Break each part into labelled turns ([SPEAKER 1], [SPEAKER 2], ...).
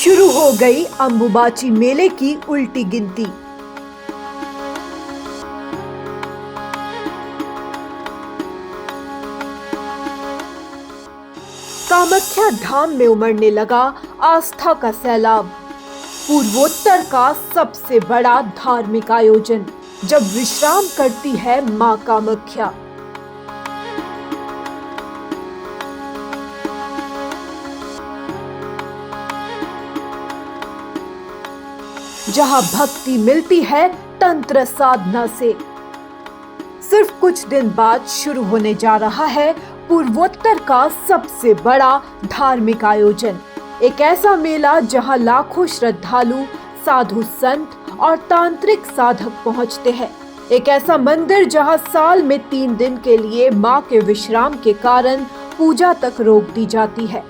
[SPEAKER 1] शुरू हो गई अंबुबाची मेले की उल्टी गिनती। कामाख्या धाम में उमड़ने लगा आस्था का सैलाब। पूर्वोत्तर का सबसे बड़ा धार्मिक आयोजन जब विश्राम करती है मां कामाख्या। जहां भक्ति मिलती है तंत्र साधना से। सिर्फ कुछ दिन बाद शुरू होने जा रहा है पूर्वोत्तर का सबसे बड़ा धार्मिक आयोजन। एक ऐसा मेला जहां लाखों श्रद्धालु, साधु संत और तांत्रिक साधक पहुंचते हैं। एक ऐसा मंदिर जहां साल में 3 दिन के लिए मां के विश्राम के कारण पूजा तक रोक दी जाती है।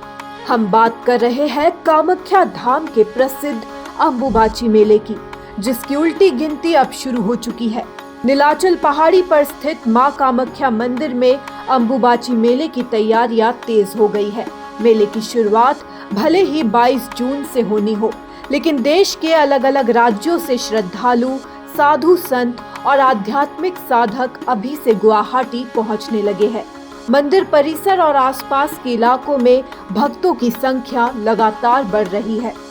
[SPEAKER 1] हम बात कर रहे हैं कामाख्या धाम के प्रसिद्ध अंबुबाची मेले की, जिसकी उल्टी गिनती अब शुरू हो चुकी है। नीलाचल पहाड़ी पर स्थित मां कामाख्या मंदिर में अंबुबाची मेले की तैयारियां तेज हो गई है। मेले की शुरुआत भले ही 22 जून से होनी हो, लेकिन देश के अलग अलग राज्यों से श्रद्धालु, साधु संत और आध्यात्मिक साधक अभी से गुवाहाटी पहुंचने लगे हैं। मंदिर परिसर और आसपास के इलाकों में भक्तों की संख्या लगातार बढ़ रही है।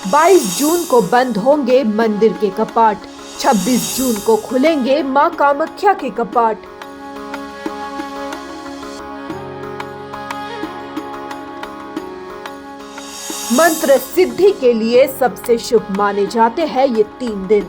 [SPEAKER 1] 22 जून को बंद होंगे मंदिर के कपाट, 26 जून को खुलेंगे मां कामाख्या के कपाट। मंत्र सिद्धि के लिए सबसे शुभ माने जाते हैं ये 3 दिन।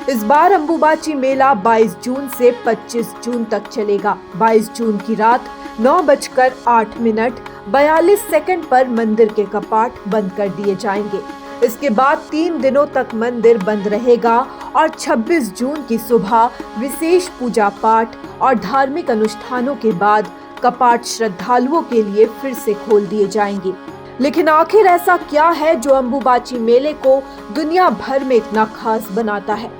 [SPEAKER 1] इस बार अंबुबाची मेला 22 जून से 25 जून तक चलेगा। 22 जून की रात 9:08 पर मंदिर के कपाट बंद कर दिए जाएंगे। इसके बाद 3 दिनों तक मंदिर बंद रहेगा और 26 जून की सुबह विशेष पूजा पाठ और धार्मिक अनुष्ठानों के बाद कपाट श्रद्धालुओं के लिए फिर से खोल दिए जाएंगे। लेकिन आखिर ऐसा क्या है जो अंबुबाची मेले को दुनिया भर में इतना खास बनाता है?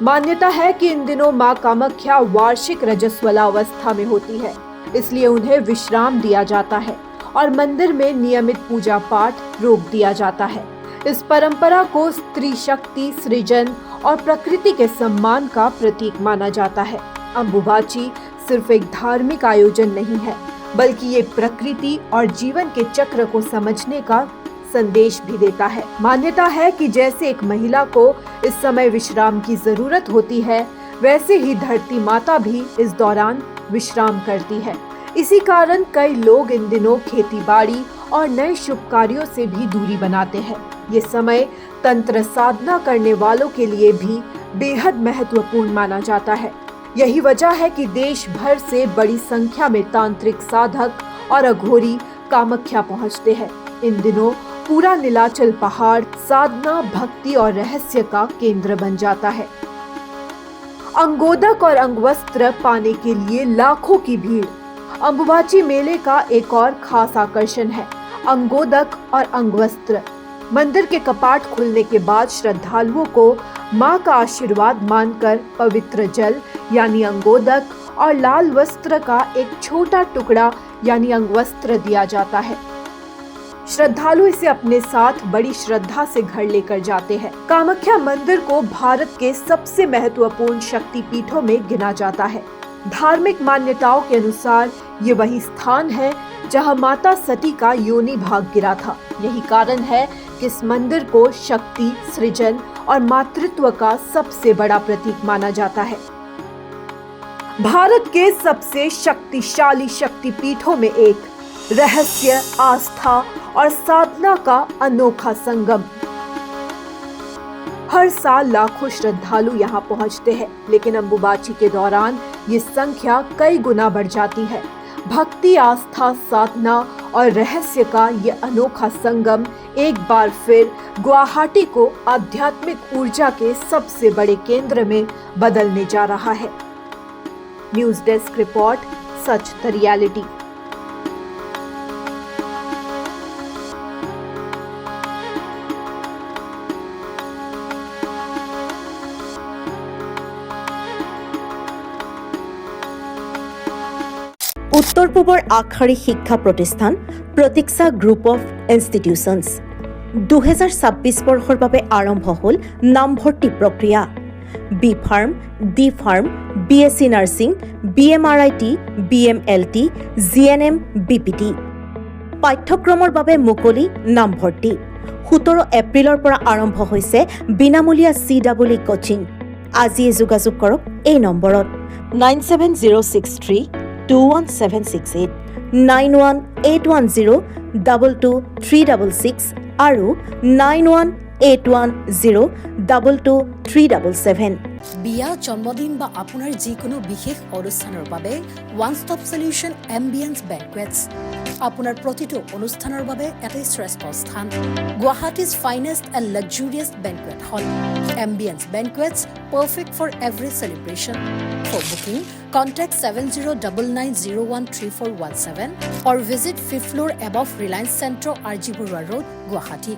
[SPEAKER 1] मान्यता है कि इन दिनों मां कामाख्या वार्षिक रजस्वलावस्था में होती है, इसलिए उन्हें विश्राम दिया जाता है और मंदिर में नियमित पूजा पाठ रोक दिया जाता है। इस परंपरा को स्त्री शक्ति, सृजन और प्रकृति के सम्मान का प्रतीक माना जाता है। अंबुबाची सिर्फ एक धार्मिक आयोजन नहीं है, बल्कि ये प्रकृति और जीवन के चक्र को समझने का संदेश भी देता है। मान्यता है कि जैसे एक महिला को इस समय विश्राम की जरूरत होती है, वैसे ही धरती माता भी इस दौरान विश्राम करती है। इसी कारण कई लोग इन दिनों खेती-बाड़ी और नए शुभ कार्यों से भी दूरी बनाते हैं। ये समय तंत्र साधना करने वालों के लिए भी बेहद महत्वपूर्ण माना जाता है। यही वजह है कि देश भर से बड़ी संख्या में तांत्रिक साधक और अघोरी कामाख्या पहुंचते हैं। इन दिनों पूरा नीलाचल पहाड़ साधना, भक्ति और रहस्य का केंद्र बन जाता है। अंगोदक और अंगवस्त्र पाने के लिए लाखों की भीड़ अंबुबाची मेले का एक और खास आकर्षण है। अंगोदक और अंगवस्त्र मंदिर के कपाट खुलने के बाद श्रद्धालुओं को मां का आशीर्वाद मानकर पवित्र जल यानी अंगोदक और लाल वस्त्र का एक छोटा टुकड़ा यानी अंगवस्त्र दिया जाता है। श्रद्धालु इसे अपने साथ बड़ी श्रद्धा से घर लेकर जाते हैं। कामाख्या मंदिर को भारत के सबसे महत्वपूर्ण शक्तिपीठों में गिना जाता है। धार्मिक मान्यताओं के अनुसार ये वही स्थान है जहां माता सती का योनि भाग गिरा था। यही कारण है कि इस मंदिर को शक्ति, सृजन और मातृत्व का सबसे बड़ा प्रतीक माना जाता है। भारत के सबसे शक्तिशाली शक्तिपीठों में एक, रहस्य, आस्था और साधना का अनोखा संगम। हर साल लाखों श्रद्धालु यहाँ पहुँचते हैं, लेकिन अंबुबाची के दौरान ये संख्या कई गुना बढ़ जाती है। भक्ति, आस्था, साधना और रहस्य का ये अनोखा संगम एक बार फिर गुवाहाटी को आध्यात्मिक ऊर्जा के सबसे बड़े केंद्र में बदलने जा रहा है। News desk report, such the reality.
[SPEAKER 2] উত্তৰ পূবৰ আগশাৰী শিক্ষা প্ৰতিষ্ঠান প্ৰতীক্ষা গ্ৰুপ অফ ইনষ্টিটিউশ্যনছ 2026 বৰ্ষৰ বাবে আৰম্ভ হ'ল নামভৰ্তি প্ৰক্ৰিয়া B pharm D pharm BSc nursing BMRIT BMLT GNM BPT পাঠ্যক্ৰমৰ বাবে মুকলি নামভৰ্তি 17 এপ্ৰিলৰ পৰা আৰম্ভ হৈছে বিনামূলীয়া CWE কোচিং আজিয়ে যোগাযোগ কৰক এই নম্বৰত 9706321768 9181022366 আৰু 9181022377
[SPEAKER 3] বিয়া জন্মদিন বা আপোনাৰ যিকোনো বিশেষ অনুষ্ঠানৰ বাবে one stop solution ambience banquets আপোনাৰ প্ৰতিটো অনুষ্ঠানৰ বাবে এটাই শ্ৰেষ্ঠ স্থান Guwahati's finest and luxurious banquet hall ambience banquets perfect for every celebration for booking contact 7099013417 or visit 5th floor above Reliance Centro RG Burwa Road, Guwahati.